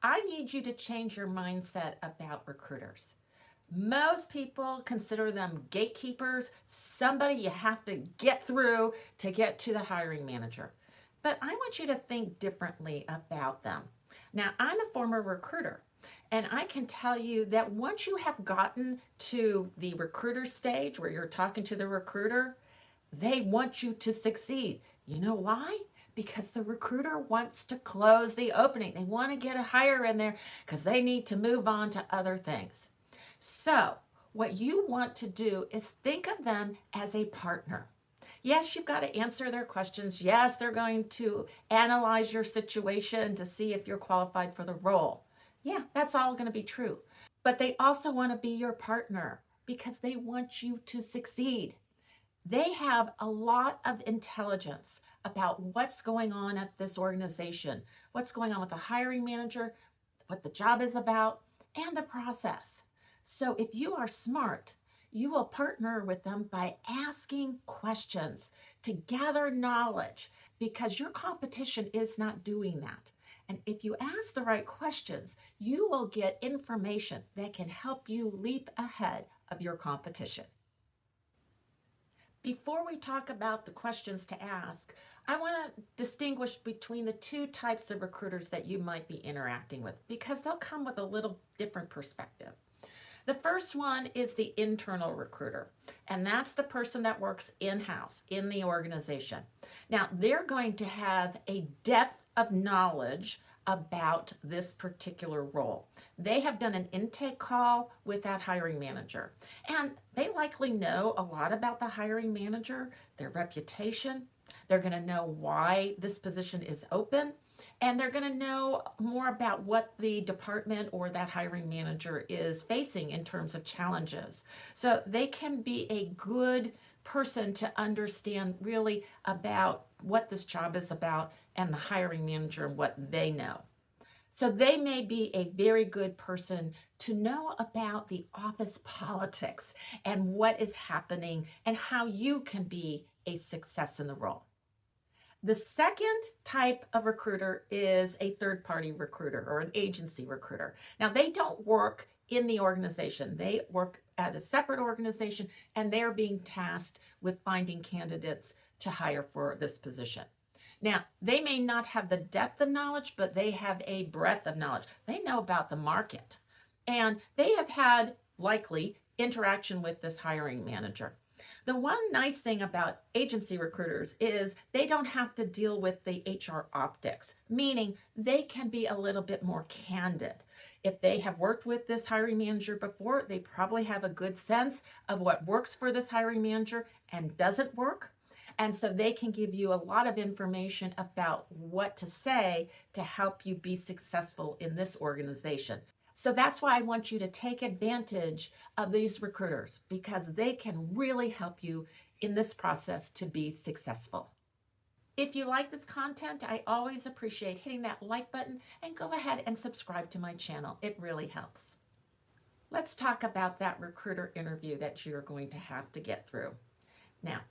I need you to change your mindset about recruiters. Most people consider them gatekeepers, somebody you have to get through to get to the hiring manager. But I want you to think differently about them. Now, I'm a former recruiter, and I can tell you that once you have gotten to the recruiter stage where you're talking to the recruiter, they want you to succeed. You know why? Because the recruiter wants to close the opening. They want to get a hire in there because they need to move on to other things. So, what you want to do is think of them as a partner. Yes, you've got to answer their questions. Yes, they're going to analyze your situation to see if you're qualified for the role. Yeah, that's all going to be true. But they also want to be your partner because they want you to succeed. They have a lot of intelligence about what's going on at this organization, what's going on with the hiring manager, what the job is about, and the process. So if you are smart, you will partner with them by asking questions to gather knowledge because your competition is not doing that. And if you ask the right questions, you will get information that can help you leap ahead of your competition. Before we talk about the questions to ask, I want to distinguish between the two types of recruiters that you might be interacting with because they'll come with a little different perspective. The first one is the internal recruiter, and that's the person that works in-house in the organization. Now, they're going to have a depth of knowledge about this particular role. They have done an intake call with that hiring manager, and they likely know a lot about the hiring manager, their reputation. They're going to know why this position is open, and they're going to know more about what the department or that hiring manager is facing in terms of challenges. So they can be a good person to understand really about what this job is about and the hiring manager and what they know. So they may be a very good person to know about the office politics and what is happening and how you can be a success in the role. The second type of recruiter is a third-party recruiter or an agency recruiter. Now, they don't work in the organization. They work at a separate organization, and they're being tasked with finding candidates to hire for this position. Now, they may not have the depth of knowledge, but they have a breadth of knowledge. They know about the market, and they have had, likely, interaction with this hiring manager. The one nice thing about agency recruiters is they don't have to deal with the HR optics, meaning they can be a little bit more candid. If they have worked with this hiring manager before, they probably have a good sense of what works for this hiring manager and doesn't work. And so they can give you a lot of information about what to say to help you be successful in this organization. So that's why I want you to take advantage of these recruiters because they can really help you in this process to be successful. If you like this content, I always appreciate hitting that like button and go ahead and subscribe to my channel. It really helps. Let's talk about that recruiter interview that you're going to have to get through. Now,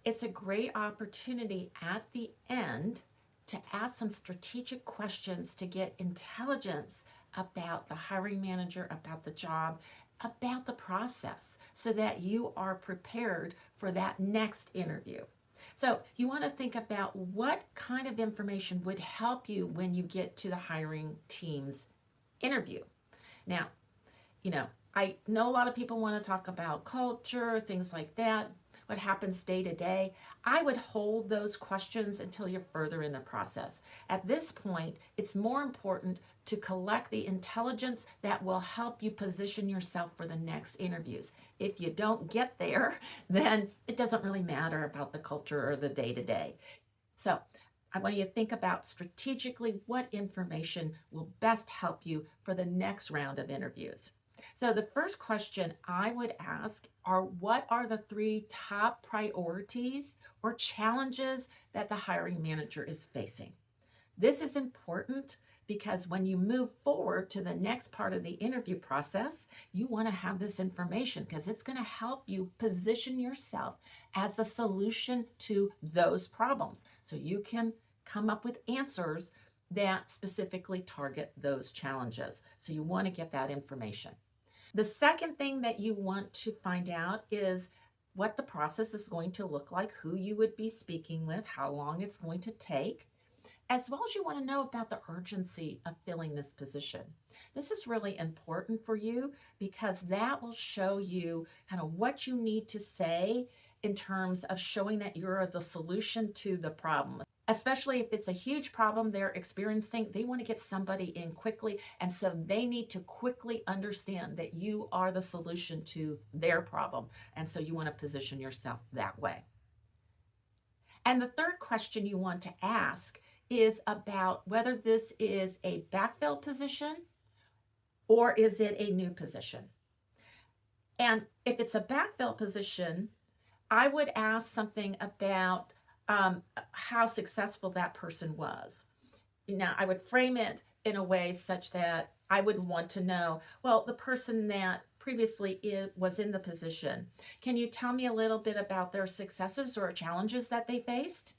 it's a great opportunity at the end to ask some strategic questions to get intelligence about the hiring manager, about the job, about the process, so that you are prepared for that next interview. So you want to think about what kind of information would help you when you get to the hiring team's interview. Now, I know a lot of people want to talk about culture, things like that, what happens day to day. I would hold those questions until you're further in the process. At this point, it's more important to collect the intelligence that will help you position yourself for the next interviews. If you don't get there, then it doesn't really matter about the culture or the day to day. So I want you to think about strategically what information will best help you for the next round of interviews. So the first question I would ask are, what are the 3 top priorities or challenges that the hiring manager is facing? This is important because when you move forward to the next part of the interview process, you want to have this information because it's going to help you position yourself as a solution to those problems. So you can come up with answers that specifically target those challenges. So you want to get that information. The second thing that you want to find out is what the process is going to look like, who you would be speaking with, how long it's going to take, as well as you want to know about the urgency of filling this position. This is really important for you because that will show you kind of what you need to say in terms of showing that you're the solution to the problem. Especially if it's a huge problem they're experiencing, they want to get somebody in quickly. And so they need to quickly understand that you are the solution to their problem. And so you want to position yourself that way. And the third question you want to ask is about whether this is a backfill position or is it a new position. And if it's a backfill position, I would ask something about how successful that person was. Now, I would frame it in a way such that I would want to know, well, the person that previously was in the position, can you tell me a little bit about their successes or challenges that they faced?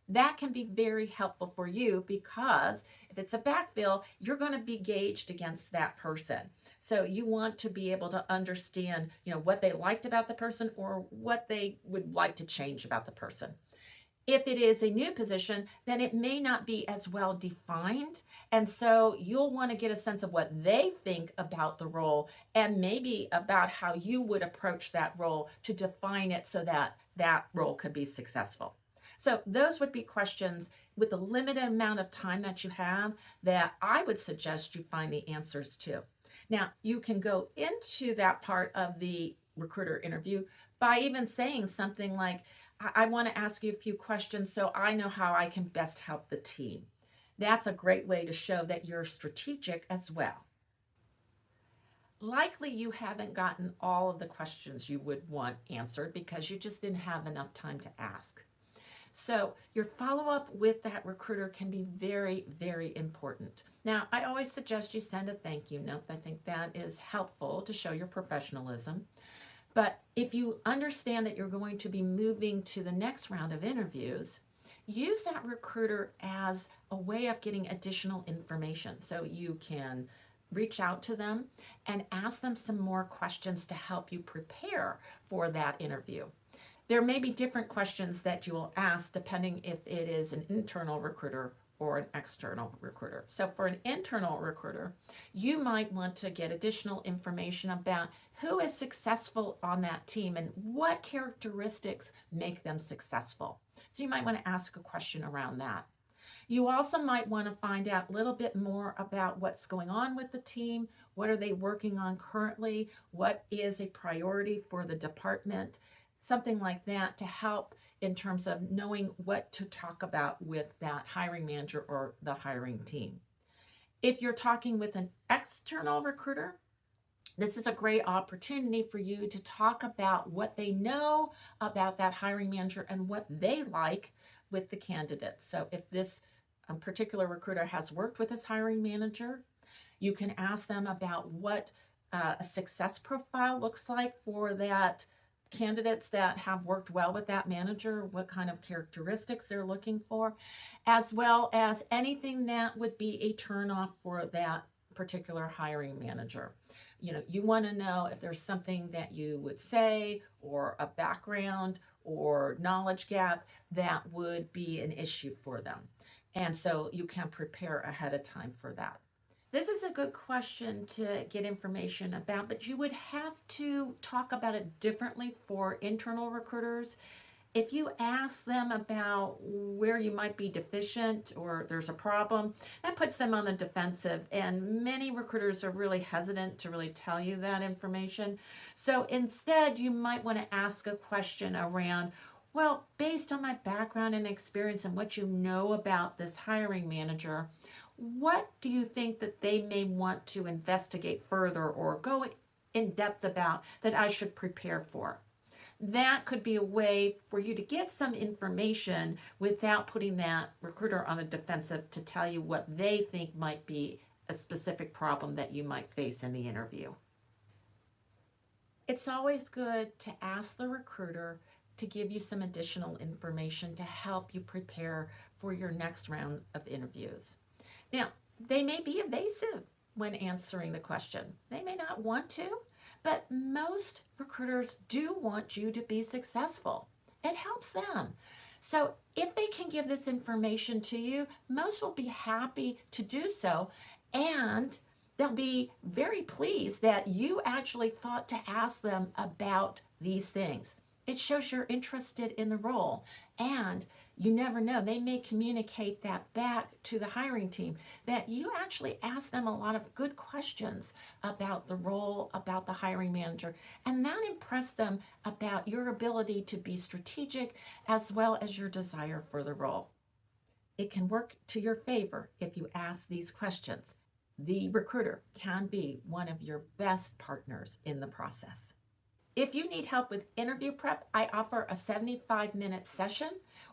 That can be very helpful for you because if it's a backfill, you're going to be gauged against that person. So you want to be able to understand, what they liked about the person or what they would like to change about the person. If it is a new position, then it may not be as well defined. And so you'll want to get a sense of what they think about the role and maybe about how you would approach that role to define it so that that role could be successful. So those would be questions with the limited amount of time that you have that I would suggest you find the answers to. Now, you can go into that part of the recruiter interview by even saying something like, I want to ask you a few questions so I know how I can best help the team. That's a great way to show that you're strategic as well. Likely you haven't gotten all of the questions you would want answered because you just didn't have enough time to ask. So your follow-up with that recruiter can be very, very important. Now, I always suggest you send a thank you note. I think that is helpful to show your professionalism. But if you understand that you're going to be moving to the next round of interviews, use that recruiter as a way of getting additional information. So you can reach out to them and ask them some more questions to help you prepare for that interview. There may be different questions that you will ask depending if it is an internal recruiter or an external recruiter. So for an internal recruiter, you might want to get additional information about who is successful on that team and what characteristics make them successful. So you might want to ask a question around that. You also might want to find out a little bit more about what's going on with the team. What are they working on currently? What is a priority for the department? Something like that to help in terms of knowing what to talk about with that hiring manager or the hiring team. If you're talking with an external recruiter, this is a great opportunity for you to talk about what they know about that hiring manager and what they like with the candidate. So if this particular recruiter has worked with this hiring manager, you can ask them about what a success profile looks like for that candidates that have worked well with that manager, what kind of characteristics they're looking for, as well as anything that would be a turnoff for that particular hiring manager. You want to know if there's something that you would say or a background or knowledge gap that would be an issue for them. And so you can prepare ahead of time for that. This is a good question to get information about, but you would have to talk about it differently for internal recruiters. If you ask them about where you might be deficient or there's a problem, that puts them on the defensive, and many recruiters are really hesitant to really tell you that information. So instead, you might want to ask a question around, well, based on my background and experience and what you know about this hiring manager, what do you think that they may want to investigate further or go in depth about that I should prepare for? That could be a way for you to get some information without putting that recruiter on the defensive to tell you what they think might be a specific problem that you might face in the interview. It's always good to ask the recruiter to give you some additional information to help you prepare for your next round of interviews. Now, they may be evasive when answering the question. They may not want to, but most recruiters do want you to be successful. It helps them. So if they can give this information to you, most will be happy to do so, and they'll be very pleased that you actually thought to ask them about these things. It shows you're interested in the role, and you never know, they may communicate that back to the hiring team, that you actually ask them a lot of good questions about the role, about the hiring manager, and that impressed them about your ability to be strategic as well as your desire for the role. It can work to your favor if you ask these questions. The recruiter can be one of your best partners in the process. If you need help with interview prep, I offer a 75-minute session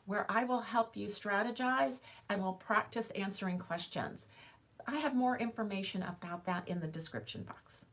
where I will help you strategize and will practice answering questions. I have more information about that in the description box.